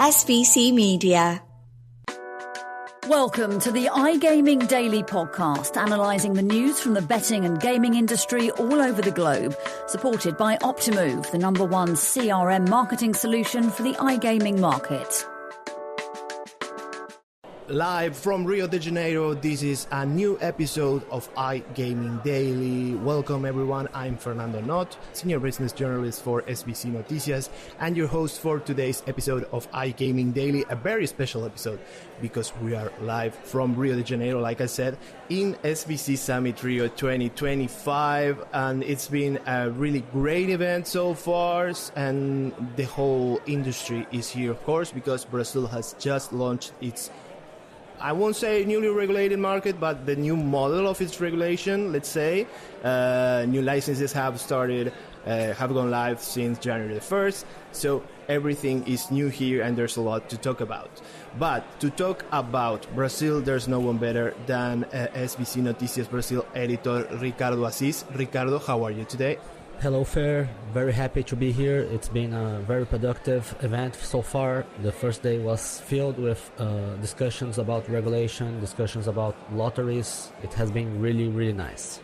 SBC Media. Welcome to the iGaming Daily Podcast, analysing the news from the betting and gaming industry all over the globe, supported by Optimove, the #1 CRM marketing solution for the iGaming market. Live from Rio de Janeiro, this is a new episode of iGaming Daily. Welcome everyone, I'm Fernando Noodt, Senior Business Journalist for SBC Noticias, and your host for today's episode of iGaming Daily, a very special episode because we are live from Rio de Janeiro, like I said, in SBC Summit Rio 2025, and it's been a really great event so far, and the whole industry is here, of course, because Brazil has just launched its, I won't say newly regulated market, but the new model of its regulation, let's say. New licenses have started, have gone live since January the 1st. So everything is new here and there's a lot to talk about. But to talk about Brazil, there's no one better than SBC Noticias Brasil editor Ricardo Assis. Ricardo, how are you today? Hello, Fer. Very happy to be here. It's been a very productive event so far. The first day was filled with discussions about regulation, discussions about lotteries. It has been really, really nice.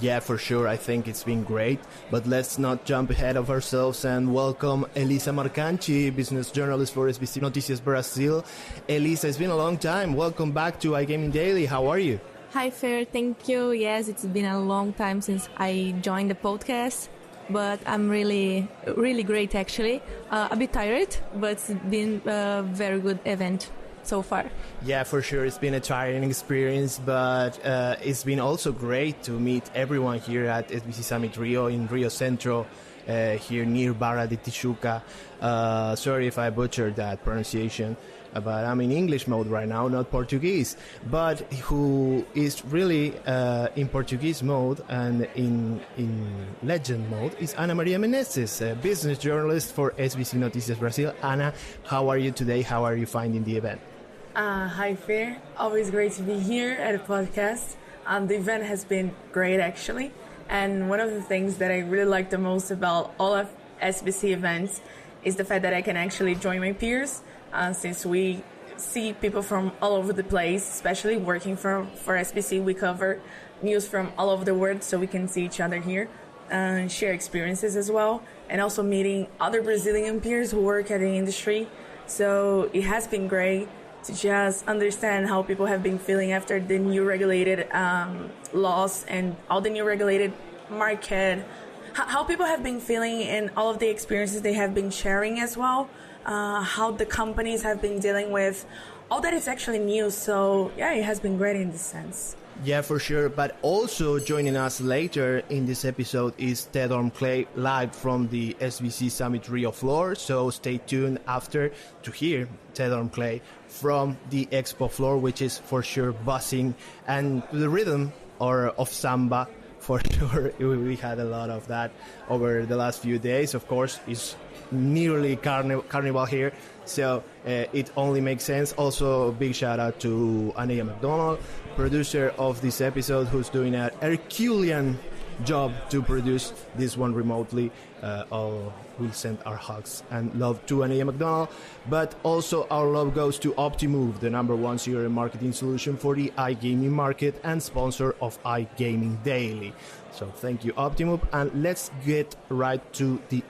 Yeah, for sure. I think it's been great. But let's not jump ahead of ourselves and welcome Elisa Marcante, business journalist for SBC Noticias Brasil. Elisa, it's been a long time. Welcome back to iGaming Daily. How are you? Hi, Fer. Thank you. Yes, it's been a long time since I joined the podcast. But I'm really, really great, actually. A bit tired, but it's been a very good event so far. Yeah, for sure. It's been a tiring experience, but it's been also great to meet everyone here at SBC Summit Rio in Rio Centro, here near Barra de Tijuca. Sorry if I butchered that pronunciation, but I'm in English mode right now, not Portuguese. But who is really in Portuguese mode and in legend mode is Ana Maria Menezes, a business journalist for SBC Noticias Brasil. Ana, how are you today? How are you finding the event? Hi, Fer. Always great to be here at a podcast. The event has been great, actually. And one of the things that I really like the most about all of SBC events is the fact that I can actually join my peers, since we see people from all over the place, especially working for SBC. We cover news from all over the world, so we can see each other here and share experiences as well, and also meeting other Brazilian peers who work at the industry. So it has been great to just understand how people have been feeling after the new regulated laws and all the new regulated market, how people have been feeling and all of the experiences they have been sharing as well, how the companies have been dealing with all that is actually new. So yeah, it has been great in this sense. Yeah, for sure. But also joining us later in this episode is Ted Orme-Claye, live from the SBC Summit Rio floor. So stay tuned after to hear Ted Orme-Claye from the expo floor, which is for sure buzzing and the rhythm of samba. For sure, we had a lot of that over the last few days. Of course, it's nearly carnival here, so it only makes sense. Also, a big shout out to Anaya McDonald, producer of this episode, who's doing a Herculean job to produce this one remotely. We'll send our hugs and love to Anaya McDonald, but also our love goes to Optimove, the #1 CRM marketing solution for the iGaming market and sponsor of iGaming Daily. So thank you, Optimove, and let's get right to the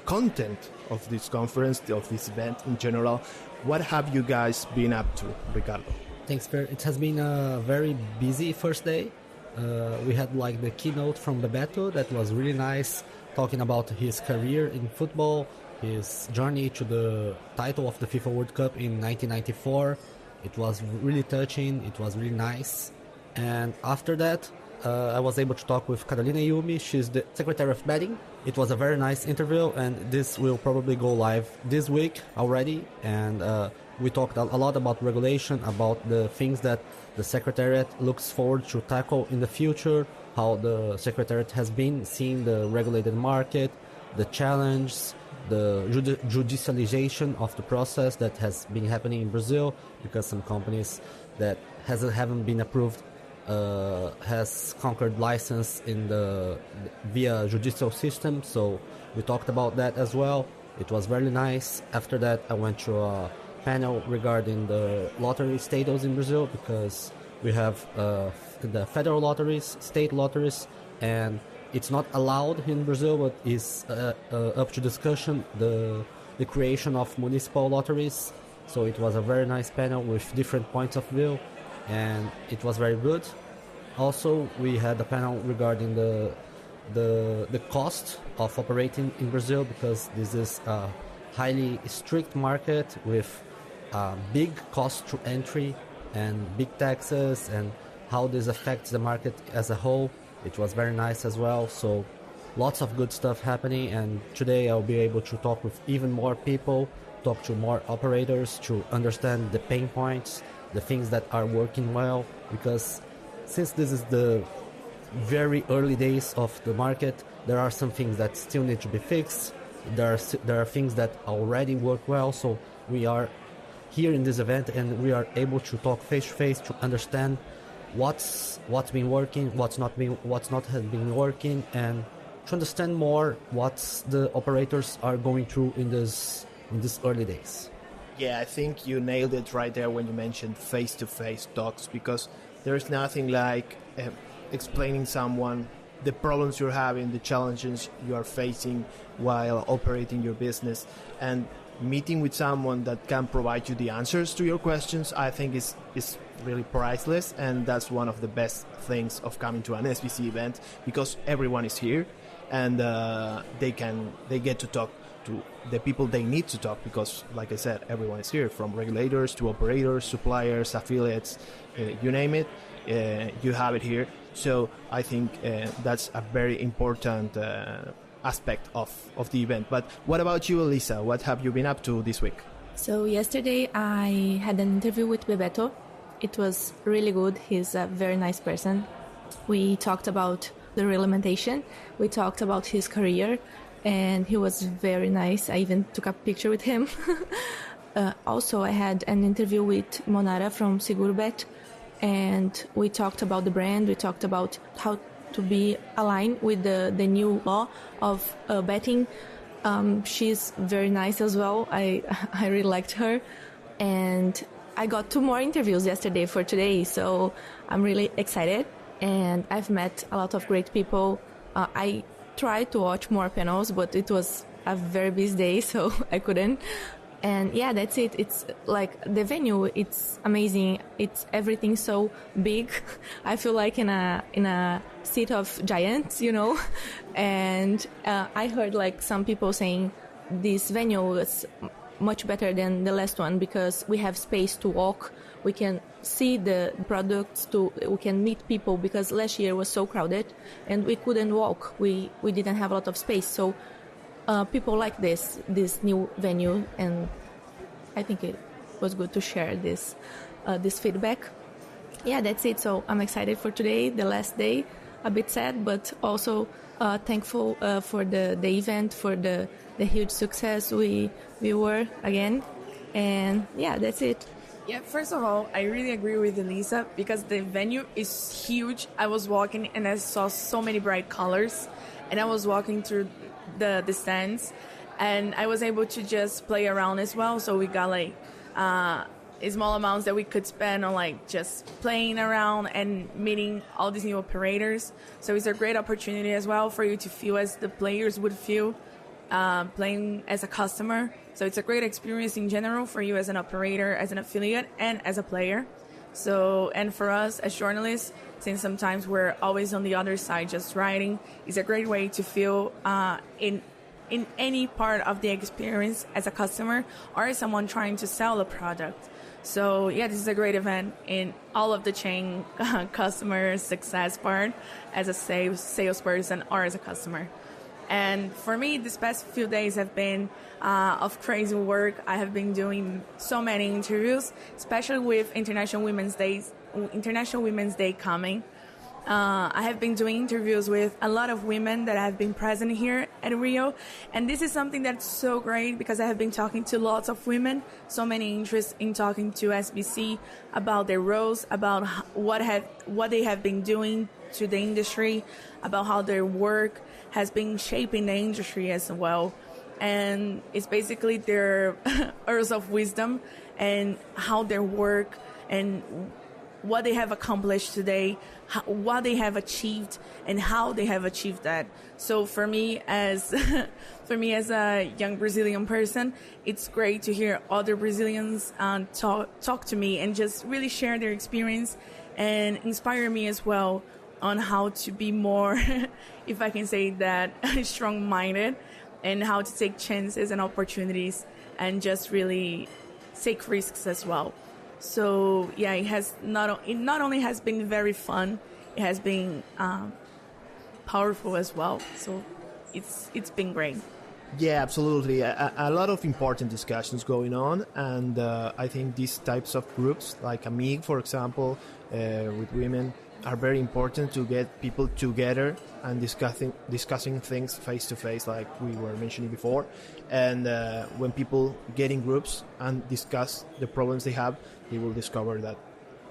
content of this conference, of this event in general. What have you guys been up to, Ricardo? Thanks, Per. It has been a very busy first day. We had like the keynote from Bebeto that was really nice, talking about his career in football, his journey to the title of the FIFA World Cup in 1994. It was really touching, it was really nice. And after that, I was able to talk with Carolina Yumi. She's the Secretary of Betting. It was a very nice interview, and this will probably go live this week already. And we talked a lot about regulation, about the things that the Secretariat looks forward to tackle in the future, how the Secretariat has been seeing the regulated market, the challenge, the judicialization of the process that has been happening in Brazil, because some companies that haven't been approved has conquered license in the via judicial system. So we talked about that as well. It was very nice. After that, I went to a panel regarding the lottery status in Brazil, because we have the federal lotteries, state lotteries, and it's not allowed in Brazil, but is up to discussion the creation of municipal lotteries. So it was a very nice panel with different points of view, and it was very good. Also, we had a panel regarding the cost of operating in Brazil, because this is a highly strict market with big cost to entry and big taxes, and how this affects the market as a whole. It was very nice as well. So lots of good stuff happening, and today I'll be able to talk with even more people, talk to more operators to understand the pain points, the things that are working well, because since this is the very early days of the market, there are some things that still need to be fixed. There are things that already work well, so we are here in this event and we are able to talk face to face to understand what's been working, what's not has been working, and to understand more what the operators are going through in these early days. Yeah, I think you nailed it right there when you mentioned face-to-face talks, because there's nothing like explaining someone the problems you're having, the challenges you are facing while operating your business, and meeting with someone that can provide you the answers to your questions, I think is really priceless. And that's one of the best things of coming to an SBC event, because everyone is here and they get to talk to the people they need to talk, because like I said, everyone is here, from regulators to operators, suppliers, affiliates, you name it, you have it here. So I think that's a very important aspect of the event. But what about you, Elisa? What have you been up to this week? So yesterday I had an interview with Bebeto. It was really good. He's a very nice person. We talked about the reglementation. We talked about his career, and he was very nice. I even took a picture with him. Also, I had an interview with Monara from Segurbet, and we talked about the brand. We talked about how to be aligned with the new law of betting. She's very nice as well. I really liked her. And I got 2 more interviews yesterday for today, so I'm really excited. And I've met a lot of great people. I tried to watch more panels, but it was a very busy day, so I couldn't. And yeah, that's it. It's like the venue, it's amazing. It's everything so big. I feel like in a seat of giants, you know. And I heard like some people saying this venue is much better than the last one, because we have space to walk. We can see the products, we can meet people, because last year was so crowded and we couldn't walk. We didn't have a lot of space. So people like this new venue, and I think it was good to share this feedback. Yeah, that's it. So I'm excited for today, the last day. A bit sad, but also thankful for the event, for the huge success we were again. And yeah, that's it. Yeah, first of all, I really agree with Elisa, because the venue is huge. I was walking and I saw so many bright colors, and I was walking through the stands, and I was able to just play around as well. So we got like small amounts that we could spend on like just playing around and meeting all these new operators. So it's a great opportunity as well for you to feel as the players would feel playing as a customer. So it's a great experience in general for you as an operator, as an affiliate, and as a player. So, and for us as journalists, since sometimes we're always on the other side just writing, it's a great way to feel in any part of the experience as a customer or as someone trying to sell a product. So yeah, this is a great event in all of the chain customer success part, as a salesperson or as a customer. And for me, these past few days have been of crazy work. I have been doing so many interviews, especially with International Women's Day coming. I have been doing interviews with a lot of women that have been present here at Rio. And this is something that's so great, because I have been talking to lots of women, so many interest in talking to SBC about their roles, about what they have been doing to the industry, about how their work has been shaping the industry as well. and it's basically their earth of wisdom and how their work and what they have accomplished today, what they have achieved, and how they have achieved that. So for me, as a young Brazilian person, it's great to hear other Brazilians talk to me and just really share their experience and inspire me as well on how to be more, if I can say that, strong-minded, and how to take chances and opportunities and just really take risks as well. So yeah, it not only has been very fun, it has been powerful as well. So it's been great. Yeah, absolutely. A lot of important discussions going on, and I think these types of groups, like AMIG, for example, with women, are very important to get people together and discussing things face to face, like we were mentioning before. And when people get in groups and discuss the problems they have, they will discover that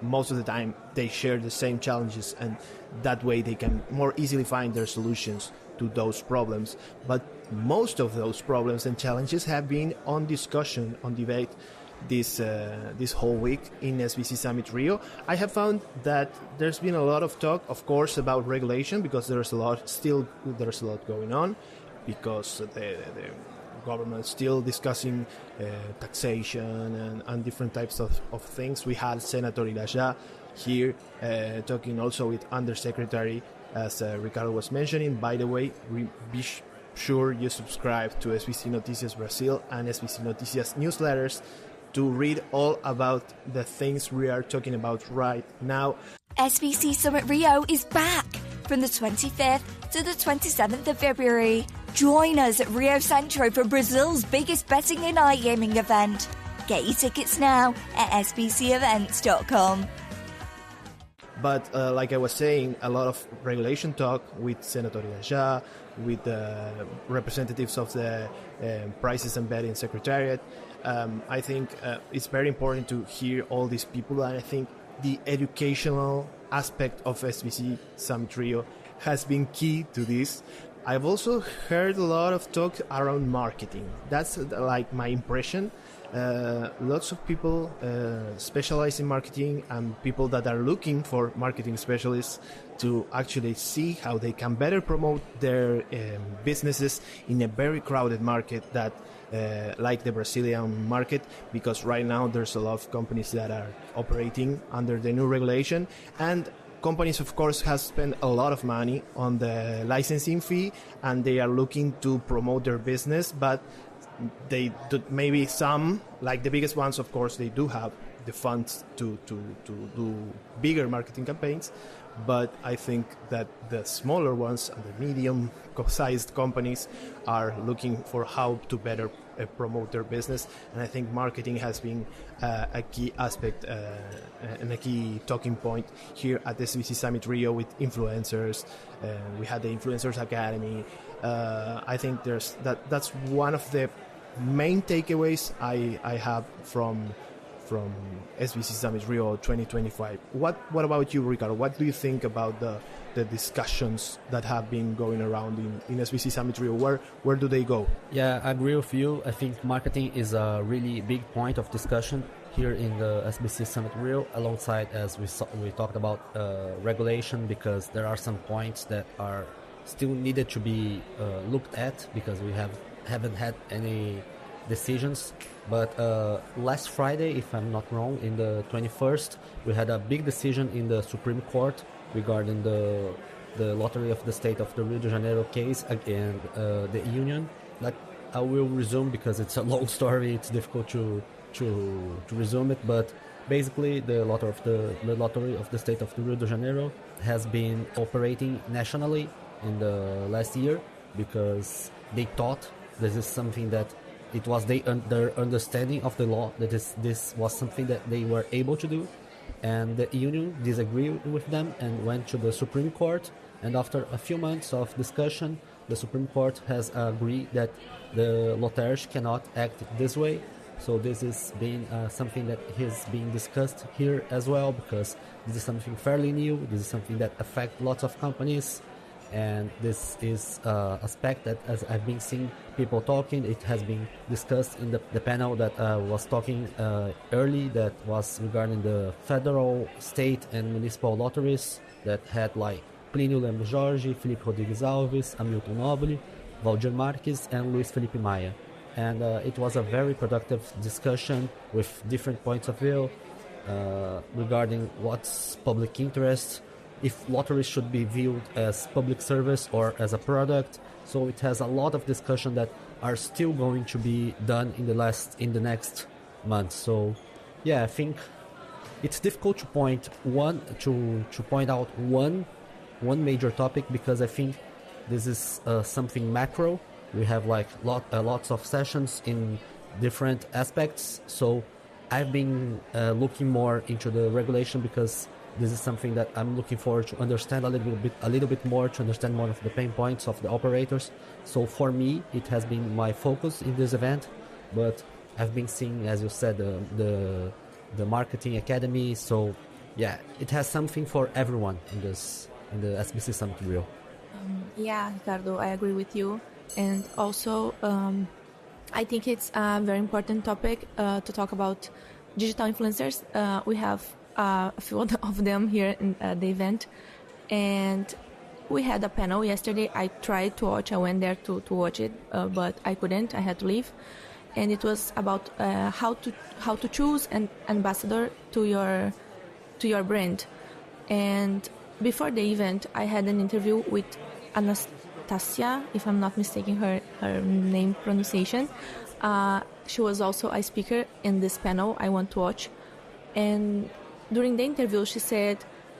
most of the time they share the same challenges, and that way they can more easily find their solutions to those problems. But most of those problems and challenges have been on discussion, on debate this whole week in SBC Summit Rio. I have found that there's been a lot of talk, of course, about regulation, because there's a lot going on, because the government is still discussing taxation and different types of things. We had Senator Elisa here talking also with Undersecretary, as Ricardo was mentioning. By the way, be sure you subscribe to SBC Noticias Brasil and SBC Noticias newsletters to read all about the things we are talking about right now. SBC Summit Rio is back from the 25th to the 27th of February. Join us at Rio Centro for Brazil's biggest betting and iGaming event. Get your tickets now at sbcevents.com. But like I was saying, a lot of regulation talk with Senator Elisa, with the representatives of the Prices and Betting Secretariat. I think it's very important to hear all these people, and I think the educational aspect of SBC Summit Rio has been key to this. I've also heard a lot of talk around marketing. That's like my impression. Lots of people specialize in marketing, and people that are looking for marketing specialists to actually see how they can better promote their businesses in a very crowded market that like the Brazilian market, because right now there's a lot of companies that are operating under the new regulation, and companies, of course, have spent a lot of money on the licensing fee, and they are looking to promote their business, but they do, maybe some, like the biggest ones, of course, they do have the funds to do bigger marketing campaigns. But I think that the smaller ones and the medium-sized companies are looking for how to better promote their business. And I think marketing has been a key aspect and a key talking point here at the SBC Summit Rio with influencers. We had the Influencers Academy. I think that's one of the main takeaways I have from SBC Summit Rio 2025. What about you, Ricardo? What do you think about the discussions that have been going around in SBC Summit Rio? Where do they go? Yeah, I agree with you. I think marketing is a really big point of discussion here in the SBC Summit Rio, alongside, as we talked about, regulation, because there are some points that are still needed to be looked at, because we haven't had any decisions. But last Friday, if I'm not wrong, in the 21st, we had a big decision in the Supreme Court regarding the Lottery of the State of the Rio de Janeiro case against the union. That I will resume because it's a long story. It's difficult to resume it, but basically the Lottery of the State of the Rio de Janeiro has been operating nationally in the last year, because they thought this is something that it was their understanding of the law that this was something that they were able to do, and the union disagreed with them and went to the Supreme Court. And after a few months of discussion, the Supreme Court has agreed that the Lotteries cannot act this way. So this is being something that is being discussed here as well, because this is something fairly new. This is something that affects lots of companies, And this is an aspect that, as I've been seeing people talking, it has been discussed in the panel that was talking early, that was regarding the federal, state, and municipal lotteries that had like Plínio Lemos Jorge, Felipe Rodrigues Alves, Hamilton Noble, Valdir Marques, and Luis Felipe Maia. And it was a very productive discussion with different points of view regarding what's public interest, if lotteries should be viewed as public service or as a product. So it has a lot of discussion that are still going to be done in the next month. So yeah, I think it's difficult to point out one major topic, because I think this is something macro. We have like lots of sessions in different aspects. So I've been looking more into the regulation, because this is something that I'm looking forward to understand a little bit more, to understand more of the pain points of the operators. So for me, it has been my focus in this event. But I've been seeing, as you said, the marketing academy. So yeah, it has something for everyone in the SBC Summit Rio. Yeah, Ricardo, I agree with you. And also, I think it's a very important topic to talk about digital influencers. We have a few of them here in the event, and we had a panel yesterday. I tried to watch. I went there to watch it, but I couldn't. I had to leave, and it was about how to choose an ambassador to your brand. And before the event, I had an interview with Anastasia, if I'm not mistaken her name pronunciation. She was also a speaker in this panel I want to watch. And during the interview, she said,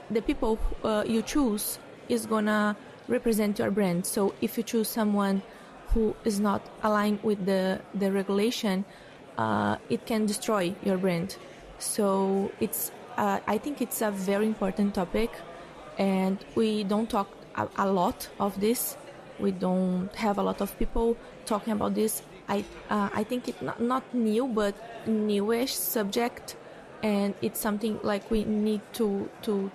the people you choose is gonna represent your brand. So if you choose someone who is not aligned with the regulation, it can destroy your brand. So I think it's a very important topic, and we don't talk a lot of this. We don't have a lot of people talking about this. I think it's not new, but newish subject, and it's something like we need to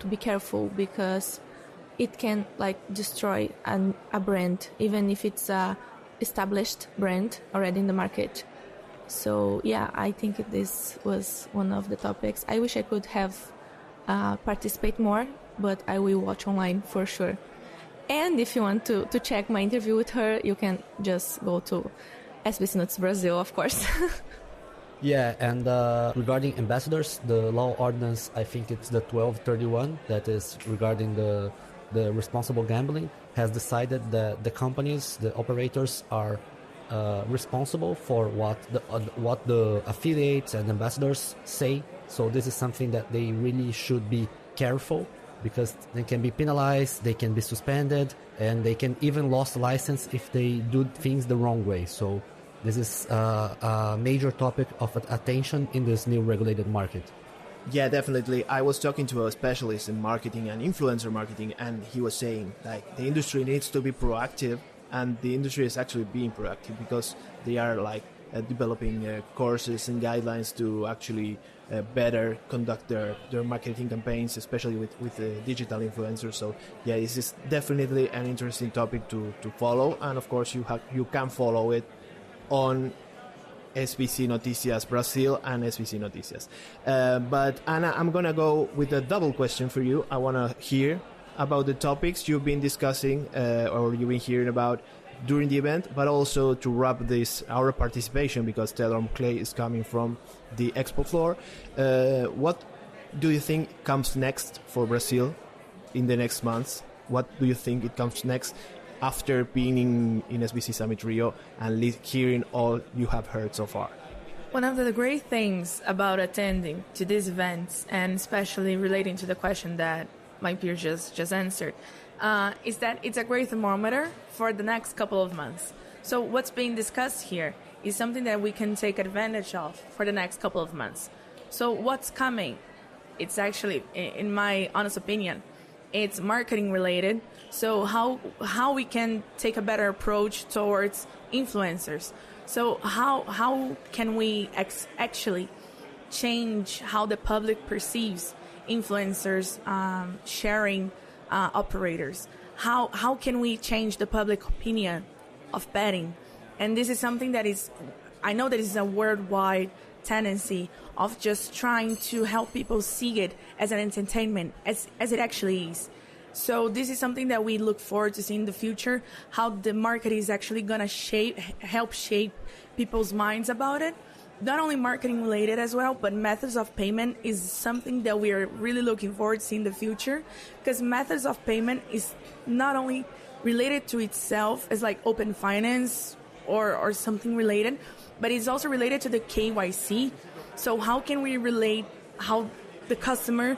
be careful, because it can like destroy a brand, even if it's a established brand already in the market. So yeah, I think this was one of the topics. I wish I could have participate more, but I will watch online for sure. And if you want to check my interview with her, you can just go to SBC Noticias Brasil, of course. Yeah, and regarding ambassadors, the law ordinance, I think it's the 1231, that is regarding the responsible gambling, has decided that the companies, the operators, are responsible for what the affiliates and ambassadors say. So this is something that they really should be careful, because they can be penalized, they can be suspended, and they can even lose the license if they do things the wrong way. So this is a major topic of attention in this new regulated market. Yeah, definitely. I was talking to a specialist in marketing and influencer marketing, and he was saying like the industry needs to be proactive, and the industry is actually being proactive, because they are like developing courses and guidelines to actually better conduct their marketing campaigns, especially with digital influencers. So yeah, this is definitely an interesting topic to follow, and of course you can follow it on SBC Noticias Brasil and SBC Noticias. But Anna, I'm gonna go with a double question for you. I want to hear about the topics you've been discussing or you've been hearing about during the event, but also to wrap our participation, because Ted Orme-Claye is coming from the expo floor. What do you think comes next for Brazil in the next months? What do you think it comes next after being in SBC Summit Rio and hearing all you have heard so far? One of the great things about attending to these events, and especially relating to the question that my peer just answered, is that it's a great thermometer for the next couple of months. So what's being discussed here is something that we can take advantage of for the next couple of months. So what's coming? It's actually, in my honest opinion, it's marketing related. So how we can take a better approach towards influencers. So how can we actually change how the public perceives influencers sharing operators? how can we change the public opinion of betting? And this is something that I know that is a worldwide tendency of just trying to help people see it as an entertainment, as it actually is. So this is something that we look forward to seeing in the future, how the market is actually going to help shape people's minds about it. Not only marketing related as well, but methods of payment is something that we are really looking forward to seeing in the future, because methods of payment is not only related to itself as like open finance or something related, but it's also related to the KYC. So how can we relate how the customer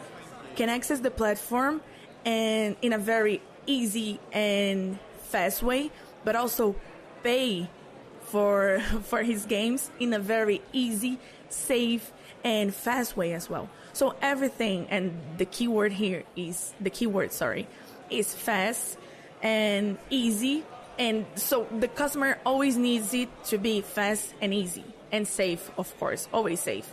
can access the platform and in a very easy and fast way, but also pay for his games in a very easy, safe, and fast way as well. So everything, and the keyword is fast and easy. And so the customer always needs it to be fast and easy and safe, of course, always safe.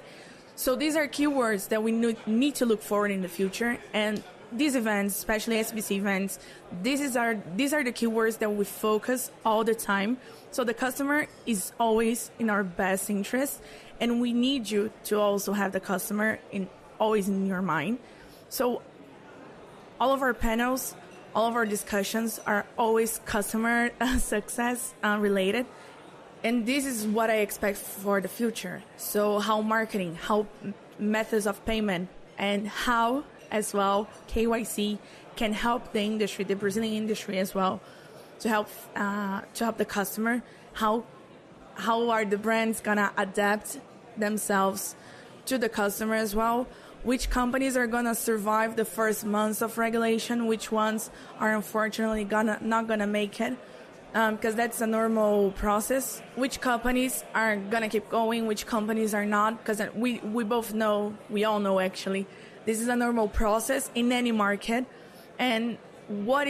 So these are keywords that we need to look forward in the future. And these events, especially SBC events, these are the keywords that we focus all the time. So the customer is always in our best interest, and we need you to also have the customer always in your mind. So all of our panels, all of our discussions are always customer success related. And this is what I expect for the future. So how marketing, how methods of payment, and how as well KYC can help the industry, the Brazilian industry as well, to help the customer. How are the brands gonna adapt themselves to the customer as well? Which companies are gonna survive the first months of regulation? Which ones are unfortunately not gonna make it? Because that's a normal process. Which companies are gonna keep going? Which companies are not? Because we all know actually, this is a normal process in any market. And what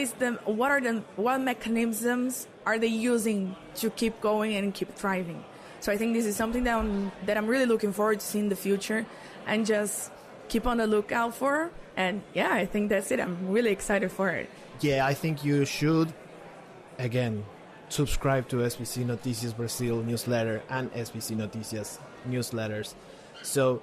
mechanisms are they using to keep going and keep thriving? So I think this is something that I'm really looking forward to seeing in the future, and just keep on the lookout for. And yeah, I think that's it. I'm really excited for it. Yeah, I think you should, again, subscribe to SBC Noticias Brasil newsletter and SBC Noticias newsletters, so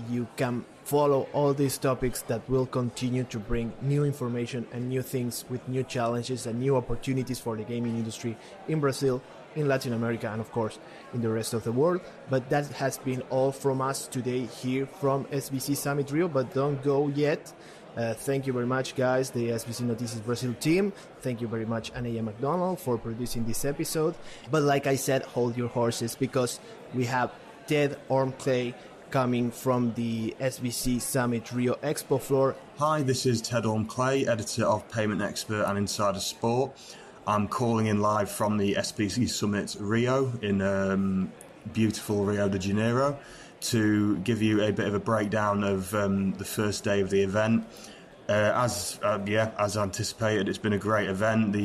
you can follow all these topics that will continue to bring new information and new things with new challenges and new opportunities for the gaming industry in Brazil, in Latin America, and of course in the rest of the world. But that has been all from us today here from SBC Summit Rio, but don't go yet. Thank you very much, guys, the SBC Noticias Brasil team. Thank you very much, Anaya McDonald, for producing this episode. But like I said, hold your horses, because we have Ted Orme-Claye coming from the SBC Summit Rio Expo floor. Hi, this is Ted Orme-Claye, editor of Payment Expert and Insider Sport. I'm calling in live from the SBC Summit Rio in beautiful Rio de Janeiro to give you a bit of a breakdown of the first day of the event. As anticipated, it's been a great event.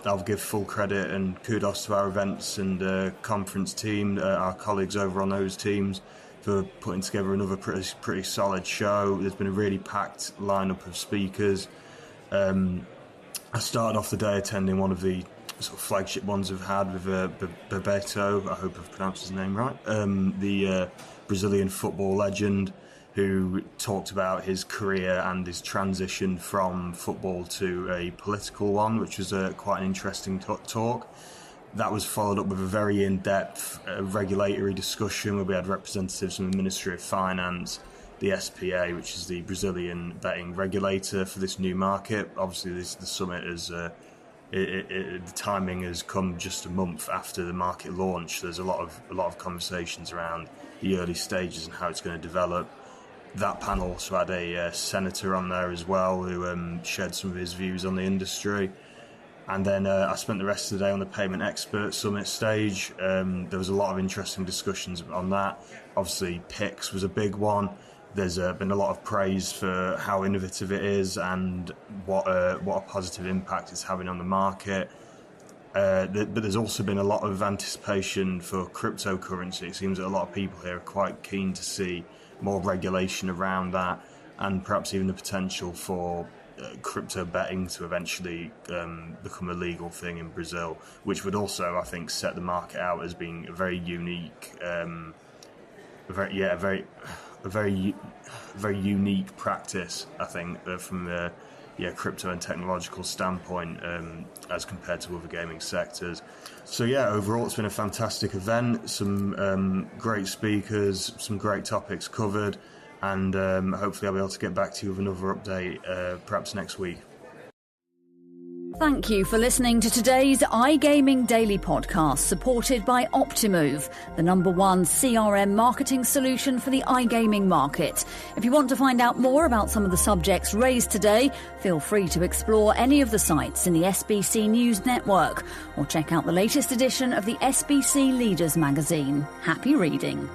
I'll give full credit and kudos to our events and conference team, our colleagues over on those teams, for putting together another pretty solid show. There's been a really packed lineup of speakers. I started off the day attending one of the sort of flagship ones we've had with Bebeto, I hope I've pronounced his name right, the Brazilian football legend, who talked about his career and his transition from football to a political one, which was quite an interesting talk. That was followed up with a very in-depth regulatory discussion where we had representatives from the Ministry of Finance, the SPA, which is the Brazilian betting regulator for this new market. Obviously, the summit is the timing has come just a month after the market launch. There's a lot of conversations around the early stages and how it's going to develop. That panel also had a senator on there as well who shared some of his views on the industry. And then I spent the rest of the day on the Payment Expert Summit stage. There was a lot of interesting discussions on that. Obviously, PIX was a big one. There's been a lot of praise for how innovative it is and what a positive impact it's having on the market. But there's also been a lot of anticipation for cryptocurrency. It seems that a lot of people here are quite keen to see more regulation around that, and perhaps even the potential for crypto betting to eventually become a legal thing in Brazil, which would also, I think, set the market out as being a very unique, very unique practice. I think from the crypto and technological standpoint, as compared to other gaming sectors. So overall it's been a fantastic event. Some great speakers, some great topics covered. And hopefully I'll be able to get back to you with another update perhaps next week. Thank you for listening to today's iGaming Daily podcast, supported by Optimove, the #1 CRM marketing solution for the iGaming market. If you want to find out more about some of the subjects raised today, feel free to explore any of the sites in the SBC News network or check out the latest edition of the SBC Leaders magazine. Happy reading.